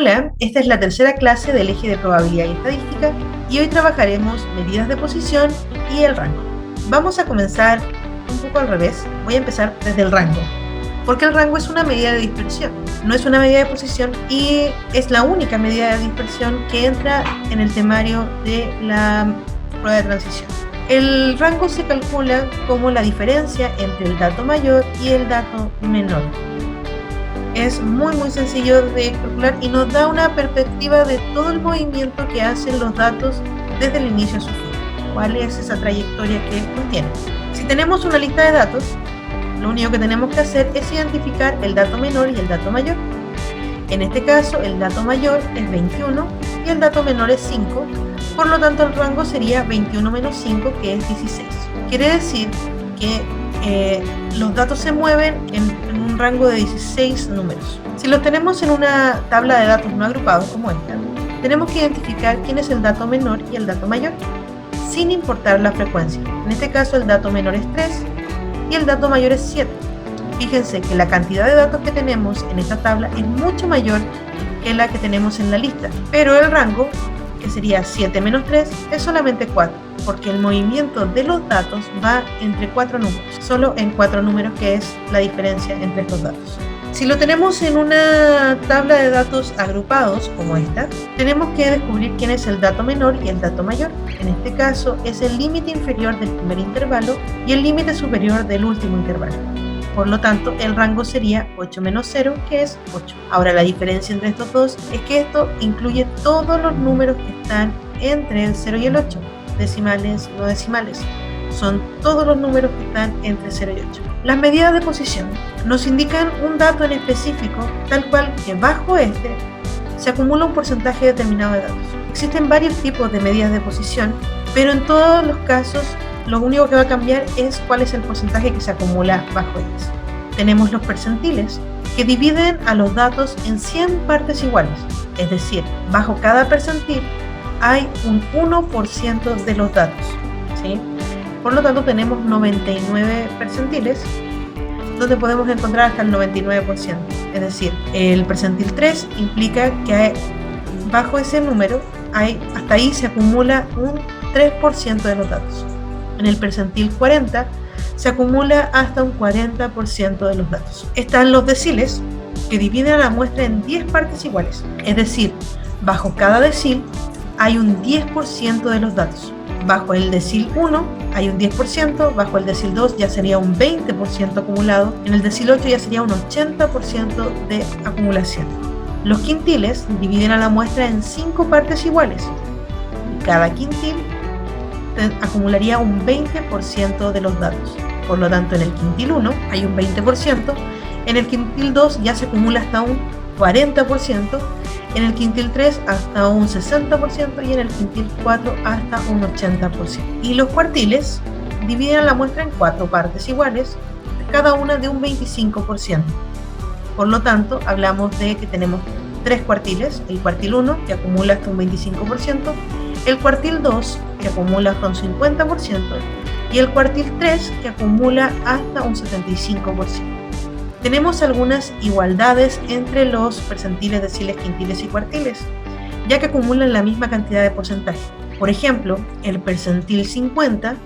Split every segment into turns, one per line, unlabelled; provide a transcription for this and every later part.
Hola, esta es la tercera clase del eje de probabilidad y estadística y hoy trabajaremos medidas de posición y el rango. Vamos a comenzar un poco al revés, voy a empezar desde el rango, porque el rango es una medida de dispersión, no es una medida de posición y es la única medida de dispersión que entra en el temario de la prueba de transición. El rango se calcula como la diferencia entre el dato mayor y el dato menor. Es muy sencillo de calcular y nos da una perspectiva de todo el movimiento que hacen los datos desde el inicio a su fin. ¿Cuál es esa trayectoria que contiene? Si tenemos una lista de datos, lo único que tenemos que hacer es identificar el dato menor y el dato mayor. En este caso, el dato mayor es 21 y el dato menor es 5, por lo tanto el rango sería 21 menos 5, que es 16. Quiere decir que los datos se mueven en un rango de 16 números. Si los tenemos en una tabla de datos no agrupados como esta, tenemos que identificar quién es el dato menor y el dato mayor, sin importar la frecuencia. En este caso el dato menor es 3 y el dato mayor es 7. Fíjense que la cantidad de datos que tenemos en esta tabla es mucho mayor que la que tenemos en la lista, pero el rango, que sería 7 menos 3, es solamente 4, porque el movimiento de los datos va entre 4 números, solo en 4 números, que es la diferencia entre estos datos. Si lo tenemos en una tabla de datos agrupados como esta, tenemos que descubrir quién es el dato menor y el dato mayor. En este caso es el límite inferior del primer intervalo y el límite superior del último intervalo. Por lo tanto, el rango sería 8 menos 0, que es 8. Ahora, la diferencia entre estos dos es que esto incluye todos los números que están entre el 0 y el 8, decimales, no decimales. Son todos los números que están entre 0 y 8. Las medidas de posición nos indican un dato en específico, tal cual que bajo este se acumula un porcentaje determinado de datos. Existen varios tipos de medidas de posición, pero en todos los casos lo único que va a cambiar es cuál es el porcentaje que se acumula bajo ellas. Tenemos los percentiles, que dividen a los datos en 100 partes iguales, es decir, bajo cada percentil hay un 1% de los datos, ¿sí? Por lo tanto tenemos 99 percentiles, donde podemos encontrar hasta el 99%, es decir, el percentil 3 implica que bajo ese número, hasta ahí se acumula un 3% de los datos. En el percentil 40 se acumula hasta un 40% de los datos. Están los deciles, que dividen a la muestra en 10 partes iguales, es decir, bajo cada decil hay un 10% de los datos. Bajo el decil 1 hay un 10%, bajo el decil 2 ya sería un 20% acumulado, en el decil 8 ya sería un 80% de acumulación. Los quintiles dividen a la muestra en 5 partes iguales. Cada quintil acumularía un 20% de los datos. Por lo tanto, en el quintil 1 hay un 20%, en el quintil 2 ya se acumula hasta un 40%, en el quintil 3 hasta un 60% y en el quintil 4 hasta un 80%. Y los cuartiles dividen la muestra en 4 partes iguales, cada una de un 25%. Por lo tanto, hablamos de que tenemos 3 cuartiles, el cuartil 1 que acumula hasta un 25%, el cuartil 2 que acumula hasta un 50% y el cuartil 3 que acumula hasta un 75%. Tenemos algunas igualdades entre los percentiles, deciles, quintiles y cuartiles, ya que acumulan la misma cantidad de porcentaje. Por ejemplo, el percentil 50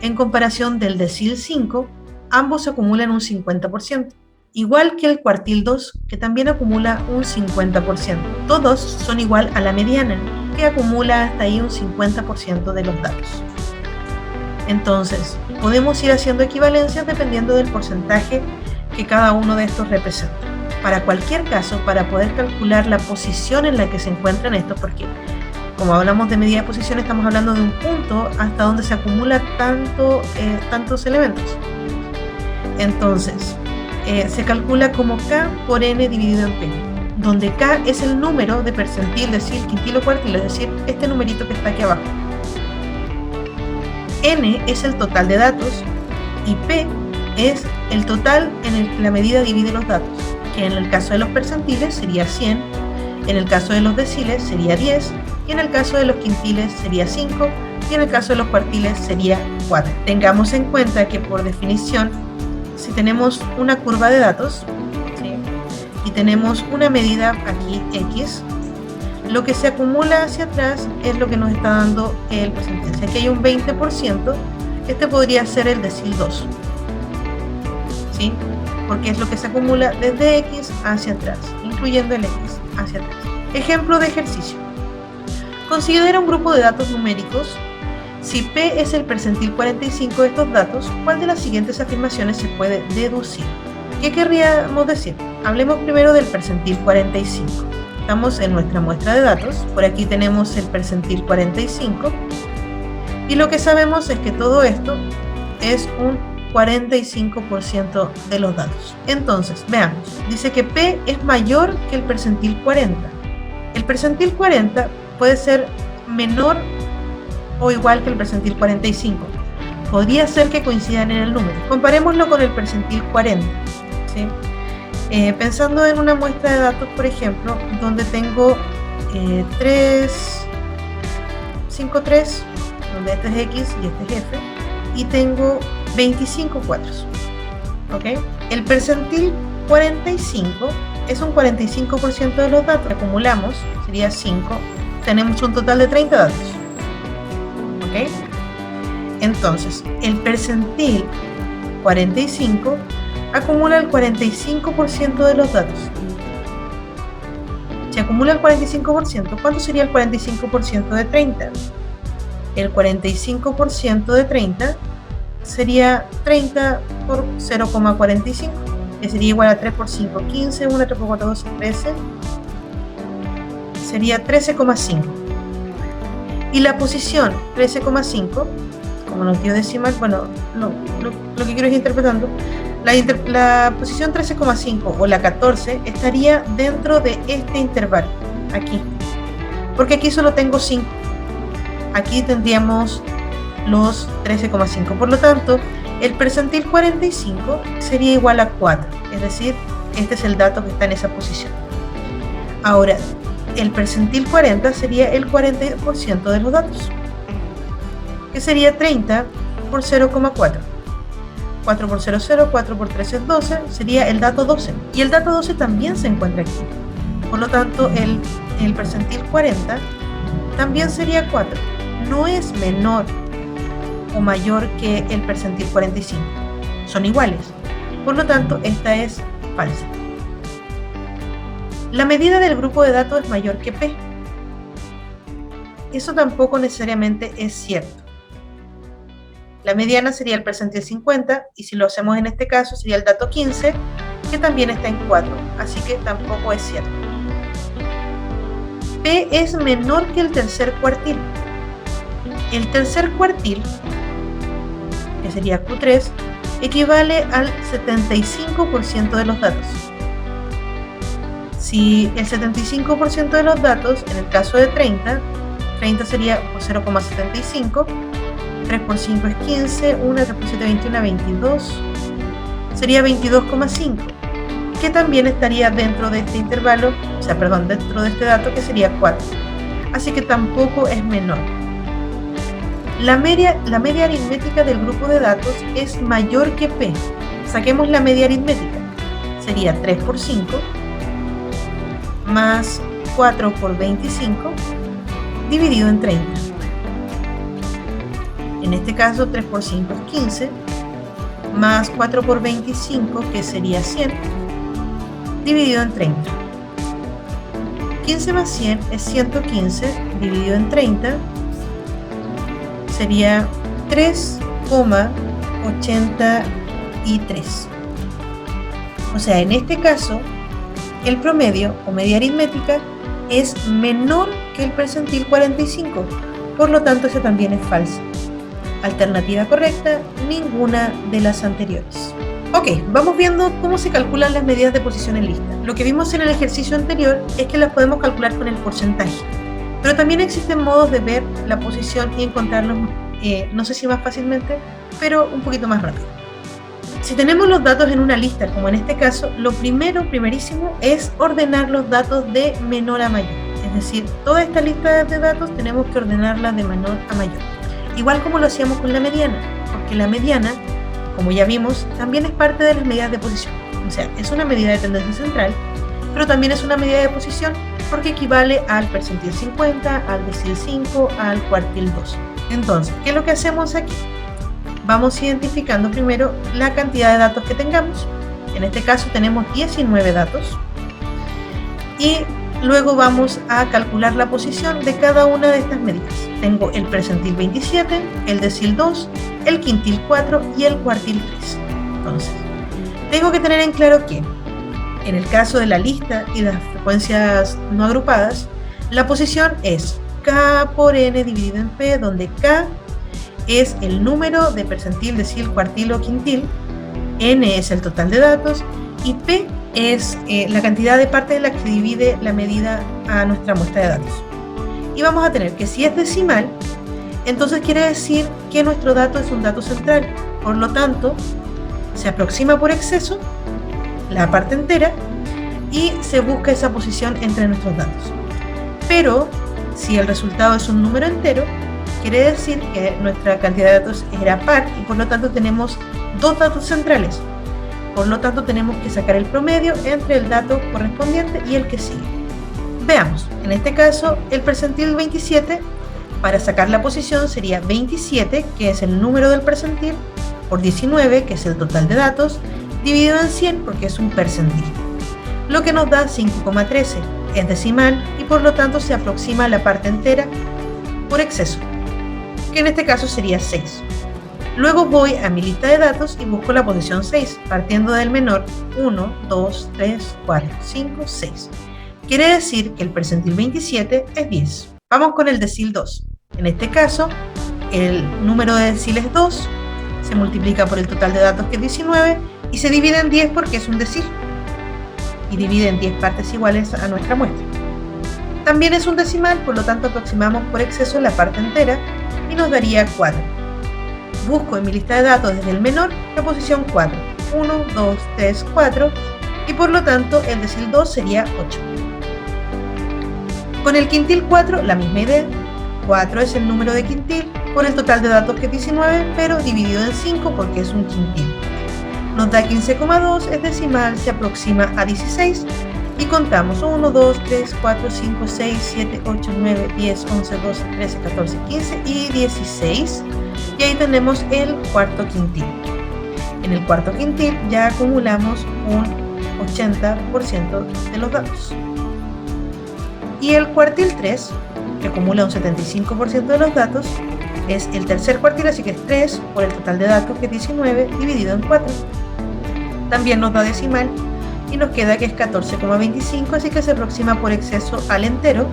en comparación del decil 5, ambos acumulan un 50%. Igual que el cuartil 2, que también acumula un 50%. Todos son igual a la mediana, que acumula hasta ahí un 50% de los datos. Entonces, podemos ir haciendo equivalencias dependiendo del porcentaje que cada uno de estos representa. Para cualquier caso, para poder calcular la posición en la que se encuentran estos, porque como hablamos de medida de posición, estamos hablando de un punto hasta donde se acumula tantos elementos. Entonces, se calcula como K por N dividido en P, donde K es el número de percentil, decil, quintil o cuartil, es decir, este numerito que está aquí abajo. N es el total de datos y P es el total en el que la medida divide los datos, que en el caso de los percentiles sería 100, en el caso de los deciles sería 10, y en el caso de los quintiles sería 5, y en el caso de los cuartiles sería 4. Tengamos en cuenta que por definición, si tenemos una curva de datos, ¿sí?, y tenemos una medida aquí, X, lo que se acumula hacia atrás es lo que nos está dando el porcentaje. Si aquí hay un 20%, este podría ser el decil 2, ¿sí? Porque es lo que se acumula desde X hacia atrás, incluyendo el X hacia atrás. Ejemplo de ejercicio. Considera un grupo de datos numéricos. Si P es el percentil 45 de estos datos, ¿cuál de las siguientes afirmaciones se puede deducir? ¿Qué querríamos decir? Hablemos primero del percentil 45. Estamos en nuestra muestra de datos. Por aquí tenemos el percentil 45. Y lo que sabemos es que todo esto es un 45% de los datos. Entonces, veamos. Dice que P es mayor que el percentil 40. El percentil 40 puede ser menor o igual que el percentil 45. Podría ser que coincidan en el número. Comparémoslo con el percentil 40. ¿Sí? Pensando en una muestra de datos, por ejemplo, donde tengo 5, 3, donde este es X y este es F, y tengo 25 cuadros. ¿Ok? El percentil 45 es un 45% de los datos. Acumulamos, sería 5. Tenemos un total de 30 datos. ¿Ok? Entonces, el percentil 45 acumula el 45% de los datos. Si acumula el 45%, ¿cuánto sería el 45% de 30? El 45% de 30 sería 30 por 0,45, que sería igual a 3 por 5, 15, 1, 3 por 4, 12, 13, sería 13,5. Y la posición 13,5, como nos dio decimal, bueno, lo que quiero es interpretando, la posición 13,5 o la 14 estaría dentro de este intervalo, aquí, porque aquí solo tengo 5. Aquí tendríamos los 13,5. Por lo tanto, el percentil 45 sería igual a 4. Es decir, este es el dato que está en esa posición. Ahora, el percentil 40 sería el 40% de los datos, que sería 30 por 0,4. 4 por 0, 0, 4 por 3 es 12, sería el dato 12. Y el dato 12 también se encuentra aquí. Por lo tanto, el percentil 40 también sería 4. No es menor o mayor que el percentil 45. Son iguales. Por lo tanto, esta es falsa. La medida del grupo de datos es mayor que P. Eso tampoco necesariamente es cierto. La mediana sería el percentil 50 y si lo hacemos en este caso sería el dato 15, que también está en 4. Así que tampoco es cierto. P es menor que el tercer cuartil. El tercer cuartil, que sería Q3, equivale al 75% de los datos. Si el 75% de los datos, en el caso de 30 sería 0,75, 3 por 5 es 15, 1, 3 por 7, 21, 22, sería 22,5, que también estaría dentro de este intervalo, dentro de este dato, que sería 4. Así que tampoco es menor. La media aritmética del grupo de datos es mayor que P. Saquemos la media aritmética. Sería 3 por 5 más 4 por 25 dividido en 30. En este caso 3 por 5 es 15 más 4 por 25, que sería 100, dividido en 30. 15 más 100 es 115 dividido en 30, sería 3,83. O sea, en este caso, el promedio o media aritmética es menor que el percentil 45. Por lo tanto, esa también es falsa. Alternativa correcta, ninguna de las anteriores. Ok, vamos viendo cómo se calculan las medidas de posición en lista. Lo que vimos en el ejercicio anterior es que las podemos calcular con el porcentaje. Pero también existen modos de ver la posición y encontrarlos, no sé si más fácilmente, pero un poquito más rápido. Si tenemos los datos en una lista, como en este caso, lo primerísimo es ordenar los datos de menor a mayor. Es decir, toda esta lista de datos tenemos que ordenarla de menor a mayor. Igual como lo hacíamos con la mediana, porque la mediana, como ya vimos, también es parte de las medidas de posición. O sea, es una medida de tendencia central pero también es una medida de posición porque equivale al percentil 50, al decil 5, al cuartil 2. Entonces, ¿qué es lo que hacemos aquí? Vamos identificando primero la cantidad de datos que tengamos. En este caso tenemos 19 datos. Y luego vamos a calcular la posición de cada una de estas medidas. Tengo el percentil 27, el decil 2, el quintil 4 y el cuartil 3. Entonces, tengo que tener en claro que en el caso de la lista y las frecuencias no agrupadas, la posición es K por N dividido en P, donde K es el número de percentil, decil, cuartil o quintil, N es el total de datos y P es la cantidad de partes de la que divide la medida a nuestra muestra de datos. Y vamos a tener que si es decimal, entonces quiere decir que nuestro dato es un dato central. Por lo tanto, se aproxima por exceso la parte entera y se busca esa posición entre nuestros datos. Pero si el resultado es un número entero, quiere decir que nuestra cantidad de datos era par y por lo tanto tenemos dos datos centrales. Por lo tanto tenemos que sacar el promedio entre el dato correspondiente y el que sigue. Veamos, en este caso el percentil 27, para sacar la posición sería 27, que es el número del percentil, por 19, que es el total de datos, dividido en 100, porque es un percentil. Lo que nos da 5,13, es decimal y por lo tanto se aproxima a la parte entera por exceso, que en este caso sería 6. Luego voy a mi lista de datos y busco la posición 6, partiendo del menor 1, 2, 3, 4, 5, 6. Quiere decir que el percentil 27 es 10. Vamos con el decil 2. En este caso, el número de decil es 2, se multiplica por el total de datos que es 19 y se divide en 10 porque es un decil. Y divide en 10 partes iguales a nuestra muestra. También es un decimal, por lo tanto aproximamos por exceso la parte entera y nos daría 4. Busco en mi lista de datos desde el menor la posición 4. 1, 2, 3, 4 y por lo tanto el decil 2 sería 8. Con el quintil 4 la misma idea. 4 es el número de quintil por el total de datos que es 19, pero dividido en 5 porque es un quintil. Nos da 15,2, es decimal, se aproxima a 16 y contamos 1, 2, 3, 4, 5, 6, 7, 8, 9, 10, 11, 12, 13, 14, 15 y 16. Y ahí tenemos el cuarto quintil. En el cuarto quintil ya acumulamos un 80% de los datos. Y el cuartil 3, que acumula un 75% de los datos, es el tercer cuartil, así que es 3 por el total de datos que es 19 dividido en 4. También nos da decimal y nos queda que es 14,25, así que se aproxima por exceso al entero,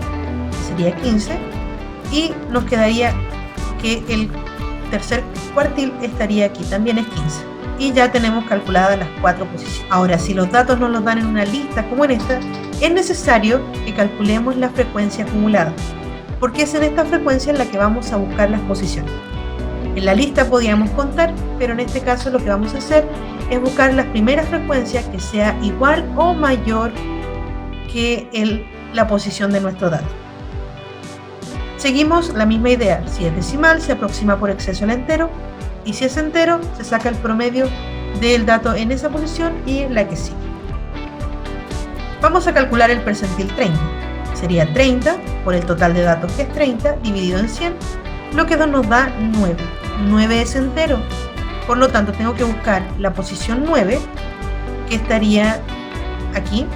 que sería 15, y nos quedaría que el tercer cuartil estaría aquí, también es 15. Y ya tenemos calculadas las 4 posiciones. Ahora, si los datos nos los dan en una lista como en esta, es necesario que calculemos la frecuencia acumulada, porque es en esta frecuencia en la que vamos a buscar las posiciones. En la lista podíamos contar, pero en este caso lo que vamos a hacer es buscar las primeras frecuencias que sea igual o mayor que la posición de nuestro dato. Seguimos la misma idea. Si es decimal, se aproxima por exceso al entero, y si es entero, se saca el promedio del dato en esa posición y la que sigue. Vamos a calcular el percentil 30. Sería 30 por el total de datos que es 30 dividido en 100, lo que nos da 9. 9 es entero, por lo tanto tengo que buscar la posición 9, que estaría aquí,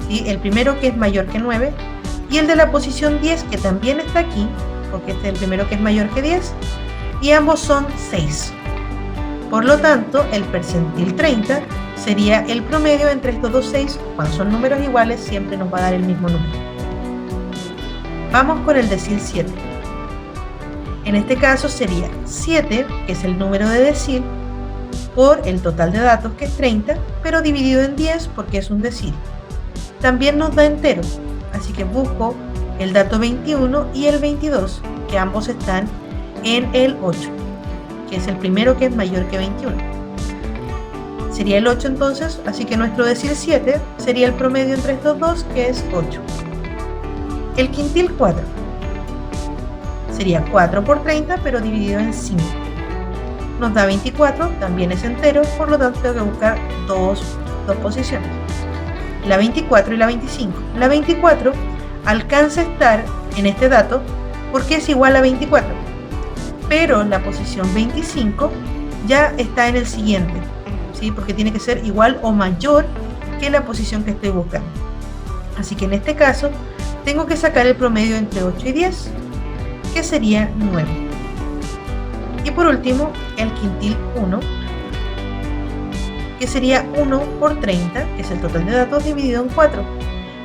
¿sí? El primero que es mayor que 9, y el de la posición 10 que también está aquí, porque este es el primero que es mayor que 10, y ambos son 6. Por lo tanto, el percentil 30 sería el promedio entre estos dos 6. Cuando son números iguales siempre nos va a dar el mismo número. Vamos con el decil 7. En este caso sería 7, que es el número de decil, por el total de datos que es 30, pero dividido en 10 porque es un decil. También nos da entero, así que busco el dato 21 y el 22, que ambos están en el 8, que es el primero que es mayor que 21. Sería el 8 entonces, así que nuestro decil 7 sería el promedio entre estos dos, que es 8. El quintil 4 sería 4 por 30, pero dividido en 5. Nos da 24, también es entero, por lo tanto tengo que buscar dos posiciones. la 24 y la 25. La 24 alcanza a estar en este dato porque es igual a 24, pero la posición 25 ya está en el siguiente, ¿sí? Porque tiene que ser igual o mayor que la posición que estoy buscando. Así que en este caso tengo que sacar el promedio entre 8 y 10, que sería 9. Y por último, el quintil 1, que sería 1 por 30, que es el total de datos dividido en 4,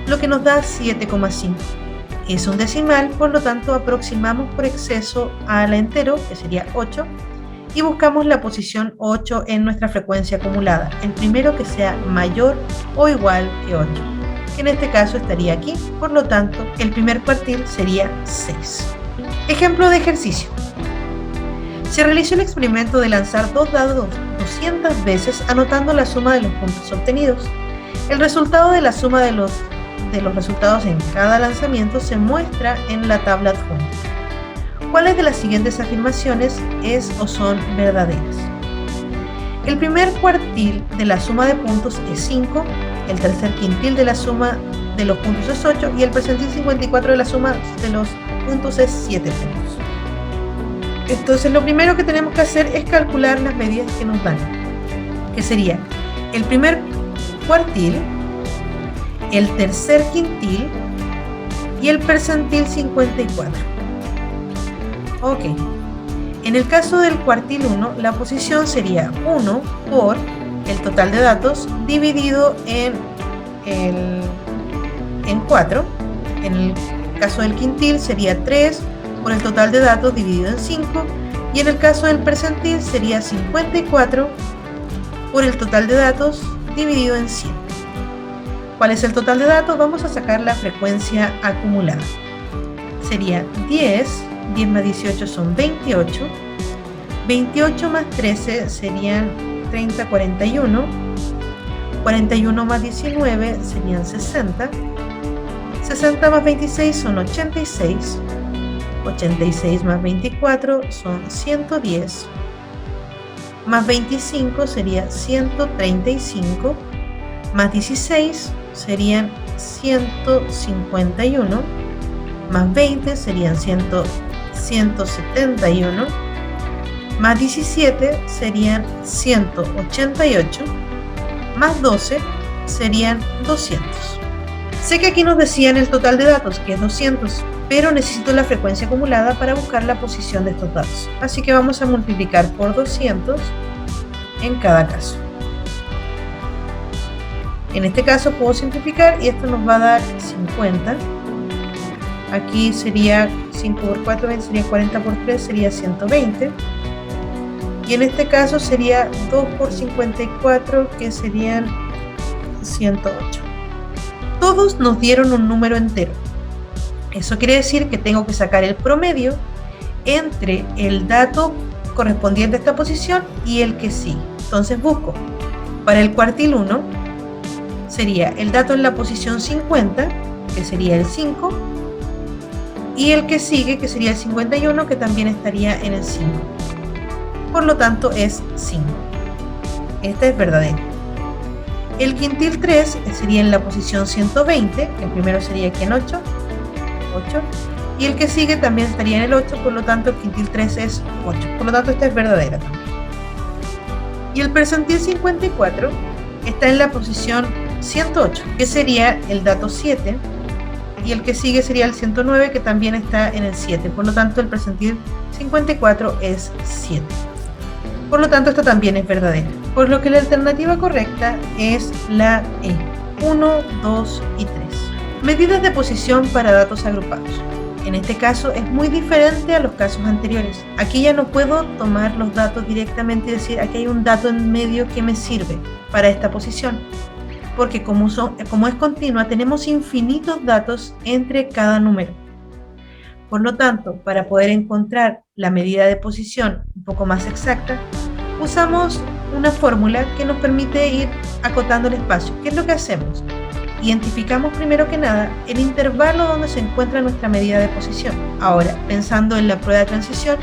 lo que nos da 7,5. Es un decimal, por lo tanto aproximamos por exceso al entero, que sería 8, y buscamos la posición 8 en nuestra frecuencia acumulada, el primero que sea mayor o igual que 8, que en este caso estaría aquí, por lo tanto el primer cuartil sería 6. Ejemplo de ejercicio. Se realizó el experimento de lanzar dos dados 200 veces anotando la suma de los puntos obtenidos. El resultado de la suma de los resultados en cada lanzamiento se muestra en la tabla adjunta. ¿Cuáles de las siguientes afirmaciones es o son verdaderas? El primer cuartil de la suma de puntos es 5, el tercer quintil de la suma de los puntos es 8 y el percentil 54 de la suma de los puntos es 7 puntos. Entonces lo primero que tenemos que hacer es calcular las medidas que nos dan, que sería el primer cuartil, el tercer quintil y el percentil 54. Ok, en el caso del cuartil 1, la posición sería 1 por el total de datos dividido en 4. En el caso del quintil sería 3 por el total de datos dividido en 5. Y en el caso del percentil sería 54 por el total de datos dividido en 100. ¿Cuál es el total de datos? Vamos a sacar la frecuencia acumulada. Sería 10 más 18 son 28, 28 más 13 serían 30, 41, 41 más 19 serían 60, 60 más 26 son 86, 86 más 24 son 110, más 25 sería 135, más 16 serían 151, más 20 serían 171, más 17 serían 188, más 12 serían 200. Sé que aquí nos decían el total de datos, que es 200, pero necesito la frecuencia acumulada para buscar la posición de estos datos. Así que vamos a multiplicar por 200 en cada caso. En este caso puedo simplificar y esto nos va a dar 50. Aquí sería 5 por 4, sería 40 por 3, sería 120. Y en este caso sería 2 por 54, que serían 108. Todos nos dieron un número entero. Eso quiere decir que tengo que sacar el promedio entre el dato correspondiente a esta posición y el que sigue. Entonces busco para el cuartil 1, sería el dato en la posición 50, que sería el 5, y el que sigue, que sería el 51, que también estaría en el 5. Por lo tanto es 5. Esta es verdadera. El quintil 3 sería en la posición 120, el primero sería aquí en 8, y el que sigue también estaría en el 8, por lo tanto el quintil 3 es 8. Por lo tanto esta es verdadera también. Y el percentil 54 está en la posición 108, que sería el dato 7, y el que sigue sería el 109, que también está en el 7. Por lo tanto el percentil 54 es 7. Por lo tanto esta también es verdadera. Por lo que la alternativa correcta es la E, 1, 2 y 3. Medidas de posición para datos agrupados. En este caso es muy diferente a los casos anteriores. Aquí ya no puedo tomar los datos directamente y decir aquí hay un dato en medio que me sirve para esta posición, porque como es continua tenemos infinitos datos entre cada número. Por lo tanto, para poder encontrar la medida de posición un poco más exacta, usamos una fórmula que nos permite ir acotando el espacio. ¿Qué es lo que hacemos? Identificamos primero que nada el intervalo donde se encuentra nuestra medida de posición. Ahora, pensando en la prueba de transición,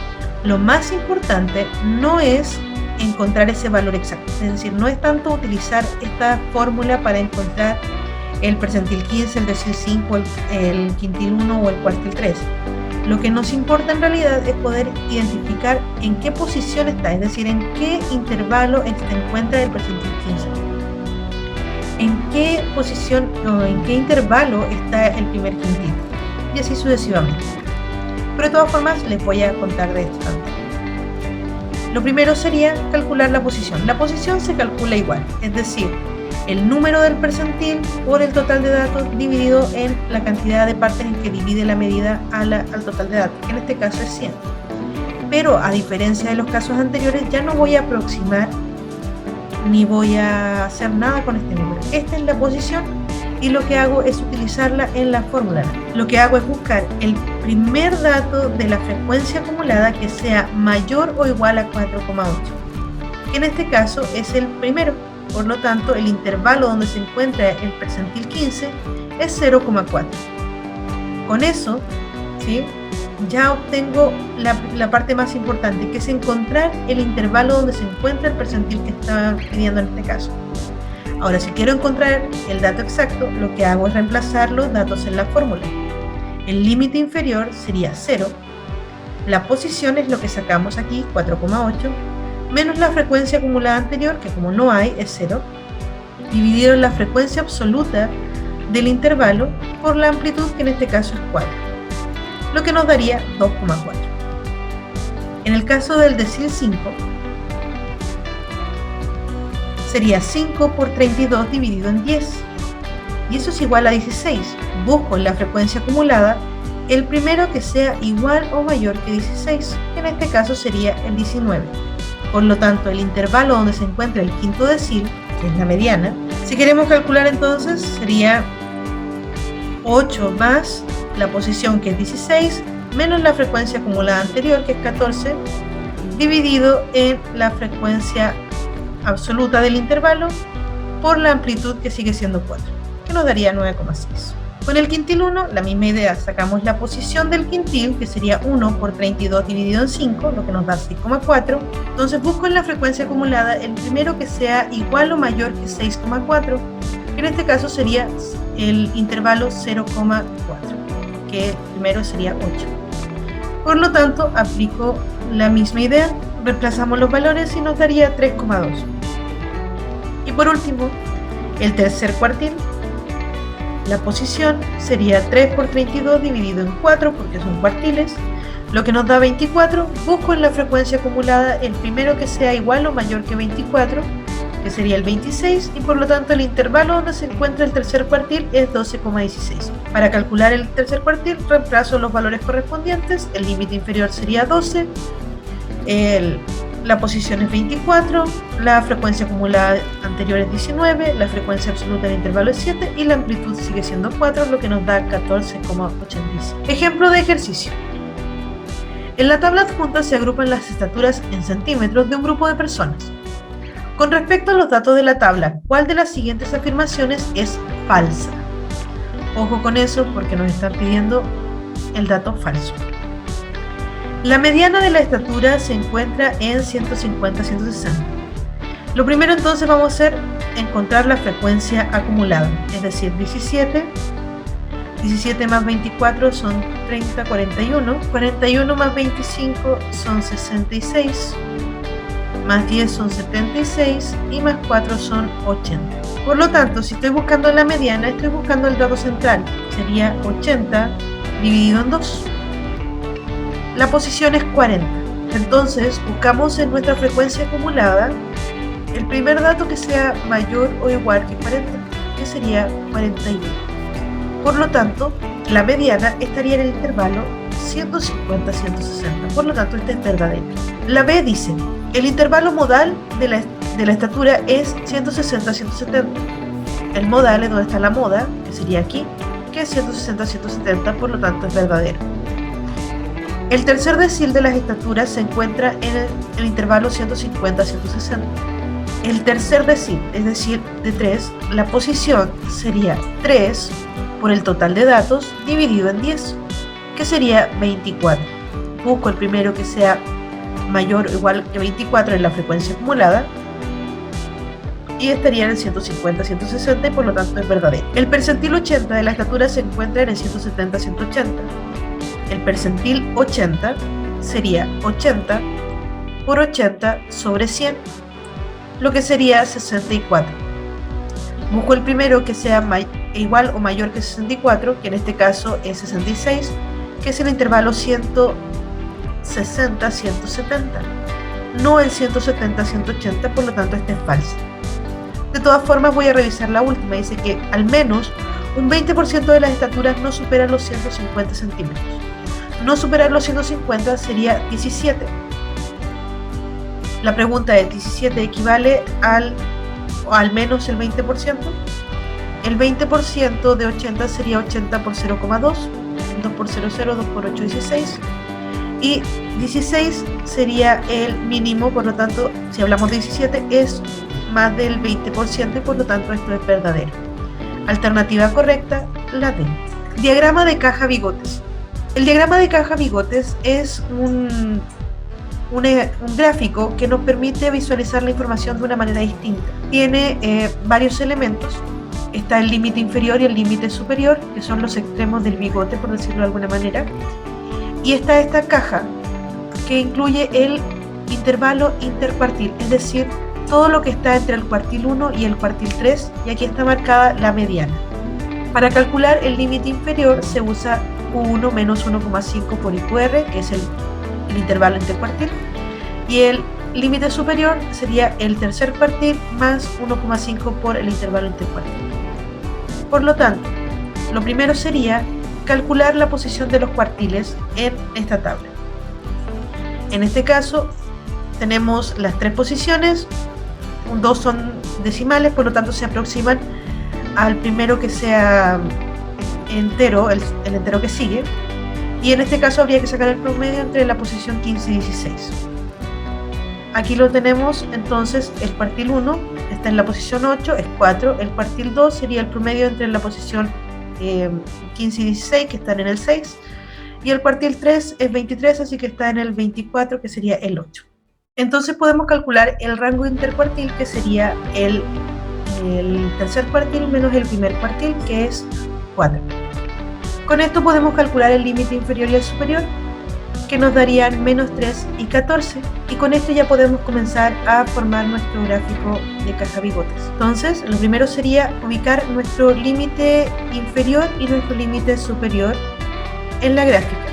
lo más importante no es encontrar ese valor exacto, es decir, no es tanto utilizar esta fórmula para encontrar el percentil 15, el decil 5, el quintil 1 o el cuartil 3. Lo que nos importa en realidad es poder identificar en qué posición está, es decir, en qué intervalo se encuentra el percentil 15. En qué posición o en qué intervalo está el primer quintil. Y así sucesivamente. Pero de todas formas les voy a contar de esto también. Lo primero sería calcular la posición. La posición se calcula igual, es decir, el número del percentil por el total de datos dividido en la cantidad de partes en que divide la medida al total de datos, que en este caso es 100. Pero a diferencia de los casos anteriores, ya no voy a aproximar ni voy a hacer nada con este número. Esta es la posición y lo que hago es utilizarla en la fórmula. Lo que hago es buscar el primer dato de la frecuencia acumulada que sea mayor o igual a 4,8, que en este caso es el primero. Por lo tanto, el intervalo donde se encuentra el percentil 15 es 0,4. Con eso, ¿sí?, ya obtengo la parte más importante, que es encontrar el intervalo donde se encuentra el percentil que está pidiendo en este caso. Ahora, si quiero encontrar el dato exacto, lo que hago es reemplazar los datos en la fórmula. El límite inferior sería 0. La posición es lo que sacamos aquí, 4,8. Menos la frecuencia acumulada anterior, que como no hay, es 0, dividido en la frecuencia absoluta del intervalo por la amplitud, que en este caso es 4, lo que nos daría 2,4. En el caso del decil 5, sería 5 por 32 dividido en 10, y eso es igual a 16. Busco en la frecuencia acumulada el primero que sea igual o mayor que 16, que en este caso sería el 19. Por lo tanto, el intervalo donde se encuentra el quinto decil, que es la mediana, si queremos calcular entonces, sería 8 más la posición, que es 16, menos la frecuencia acumulada anterior, que es 14, dividido en la frecuencia absoluta del intervalo por la amplitud, que sigue siendo 4, que nos daría 9,6. Con el quintil 1, la misma idea, sacamos la posición del quintil, que sería 1 por 32 dividido en 5, lo que nos da 6,4. Entonces busco en la frecuencia acumulada el primero que sea igual o mayor que 6,4, que en este caso sería el intervalo 0,4, que el primero sería 8. Por lo tanto, aplico la misma idea, reemplazamos los valores y nos daría 3,2. Y por último, el tercer cuartil. La posición sería 3 por 32 dividido en 4, porque son cuartiles, lo que nos da 24. Busco en la frecuencia acumulada el primero que sea igual o mayor que 24, que sería el 26, y por lo tanto el intervalo donde se encuentra el tercer cuartil es 12,16. Para calcular el tercer cuartil, reemplazo los valores correspondientes. El límite inferior sería 12, la posición es 24, la frecuencia acumulada anterior es 19, la frecuencia absoluta del intervalo es 7 y la amplitud sigue siendo 4, lo que nos da 14,85. Ejemplo de ejercicio. En la tabla adjunta se agrupan las estaturas en centímetros de un grupo de personas. Con respecto a los datos de la tabla, ¿cuál de las siguientes afirmaciones es falsa? Ojo con eso porque nos están pidiendo el dato falso. La mediana de la estatura se encuentra en 150-160. Lo primero entonces vamos a hacer encontrar la frecuencia acumulada, es decir, 17 más 24 son 30, 41, 41 más 25 son 66, más 10 son 76 y más 4 son 80. Por lo tanto, si estoy buscando la mediana, estoy buscando el dato central, sería 80 dividido en 2. La posición es 40. Entonces, buscamos en nuestra frecuencia acumulada el primer dato que sea mayor o igual que 40, que sería 41. Por lo tanto, la mediana estaría en el intervalo 150-160. Por lo tanto, esta es verdadera. La B dice, el intervalo modal de la estatura es 160-170. El modal es donde está la moda, que sería aquí, que es 160-170, por lo tanto es verdadero. El tercer decil de las estaturas se encuentra en el intervalo 150-160. El tercer decil, es decir, de 3, la posición sería 3 por el total de datos dividido en 10, que sería 24. Busco el primero que sea mayor o igual que 24 en la frecuencia acumulada y estaría en el 150-160 y por lo tanto es verdadero. El percentil 80 de la estatura se encuentra en el 170-180. El percentil 80 sería 80 por 80 sobre 100, lo que sería 64. Busco el primero que sea igual o mayor que 64, que en este caso es 66, que es el intervalo 160-170, no el 170-180, por lo tanto este es falso. De todas formas voy a revisar la última, dice que al menos un 20% de las estaturas no superan los 150 centímetros. No superar los 150 sería 17. La pregunta es, ¿17 equivale al menos el 20%? El 20% de 80 sería 80 por 0,2, 2 por 0,0, 2 por 8, 16. Y 16 sería el mínimo, por lo tanto, si hablamos de 17, es más del 20% y por lo tanto esto es verdadero. Alternativa correcta, la D. Diagrama de caja bigotes. El diagrama de caja bigotes es un gráfico que nos permite visualizar la información de una manera distinta. Tiene varios elementos. Está el límite inferior y el límite superior, que son los extremos del bigote, por decirlo de alguna manera. Y está esta caja, que incluye el intervalo intercuartil, es decir, todo lo que está entre el cuartil 1 y el cuartil 3, y aquí está marcada la mediana. Para calcular el límite inferior se usa Q1 menos 1,5 por IQR, que es el intervalo intercuartil, y el límite superior sería el tercer cuartil más 1,5 por el intervalo intercuartil. Por lo tanto, lo primero sería calcular la posición de los cuartiles en esta tabla. En este caso tenemos las tres posiciones, dos son decimales, por lo tanto se aproximan al primero que sea entero, el entero que sigue, y en este caso habría que sacar el promedio entre la posición 15 y 16. Aquí lo tenemos, entonces el cuartil 1 está en la posición 8, es 4, el cuartil 2 sería el promedio entre la posición 15 y 16, que están en el 6, y el cuartil 3 es 23, así que está en el 24, que sería el 8. Entonces podemos calcular el rango intercuartil, que sería el tercer cuartil menos el primer cuartil, que es 4. Con esto podemos calcular el límite inferior y el superior, que nos darían menos 3 y 14, y con esto ya podemos comenzar a formar nuestro gráfico de caja bigotes. Entonces, lo primero sería ubicar nuestro límite inferior y nuestro límite superior en la gráfica.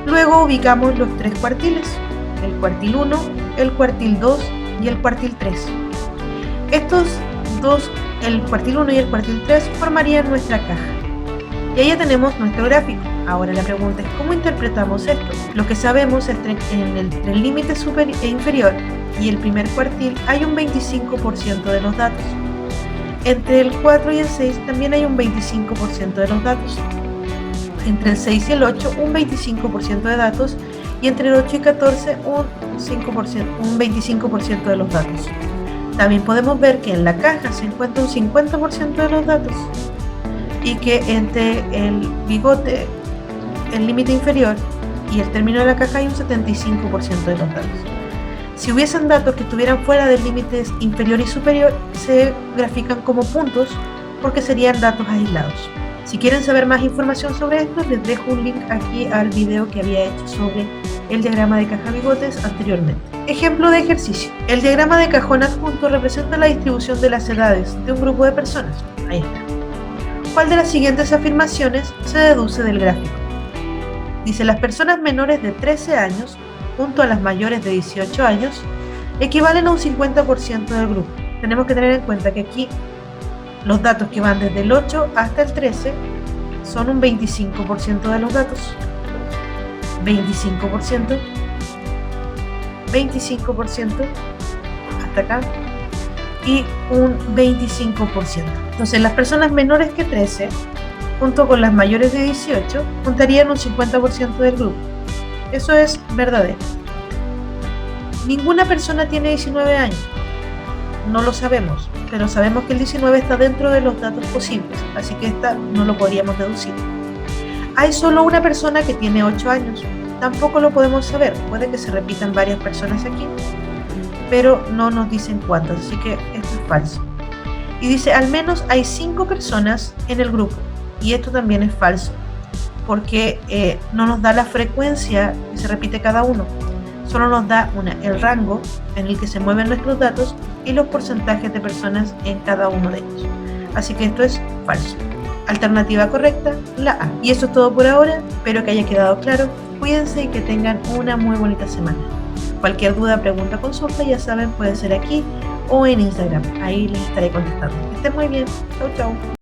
Luego ubicamos los tres cuartiles, el cuartil 1, el cuartil 2 y el cuartil 3. Estos dos, el cuartil 1 y el cuartil 3, formarían nuestra caja. Y ahí ya tenemos nuestro gráfico. Ahora la pregunta es, ¿cómo interpretamos esto? Lo que sabemos es que entre el límite inferior y el primer cuartil hay un 25% de los datos. Entre el 4 y el 6 también hay un 25% de los datos. Entre el 6 y el 8 un 25% de datos, y entre el 8 y 14 un 25% de los datos. También podemos ver que en la caja se encuentra un 50% de los datos, y que entre el bigote, el límite inferior y el término de la caja hay un 75% de los datos. Si hubiesen datos que estuvieran fuera del límite inferior y superior, se grafican como puntos porque serían datos aislados. Si quieren saber más información sobre esto, les dejo un link aquí al video que había hecho sobre el diagrama de caja bigotes anteriormente. Ejemplo de ejercicio. El diagrama de cajón adjunto representa la distribución de las edades de un grupo de personas. Ahí está. ¿Cuál de las siguientes afirmaciones se deduce del gráfico? Dice, las personas menores de 13 años, junto a las mayores de 18 años, equivalen a un 50% del grupo. Tenemos que tener en cuenta que aquí los datos que van desde el 8 hasta el 13 son un 25% de los datos. 25%, 25%, hasta acá, y un 25%. Entonces las personas menores que 13, junto con las mayores de 18, juntarían un 50% del grupo. Eso es verdadero. Ninguna persona tiene 19 años. No lo sabemos, pero sabemos que el 19 está dentro de los datos posibles, así que esta no lo podríamos deducir. Hay solo una persona que tiene 8 años. Tampoco lo podemos saber, puede que se repitan varias personas aquí, pero no nos dicen cuántas, así que esto es falso. Y dice, al menos hay 5 personas en el grupo, y esto también es falso, porque no nos da la frecuencia que se repite cada uno, solo nos da el rango en el que se mueven nuestros datos y los porcentajes de personas en cada uno de ellos. Así que esto es falso. Alternativa correcta, la A. Y eso es todo por ahora, espero que haya quedado claro. Cuídense y que tengan una muy bonita semana. Cualquier duda, pregunta, consulta, ya saben, puede ser aquí o en Instagram. Ahí les estaré contestando. Que estén muy bien. Chau, chau.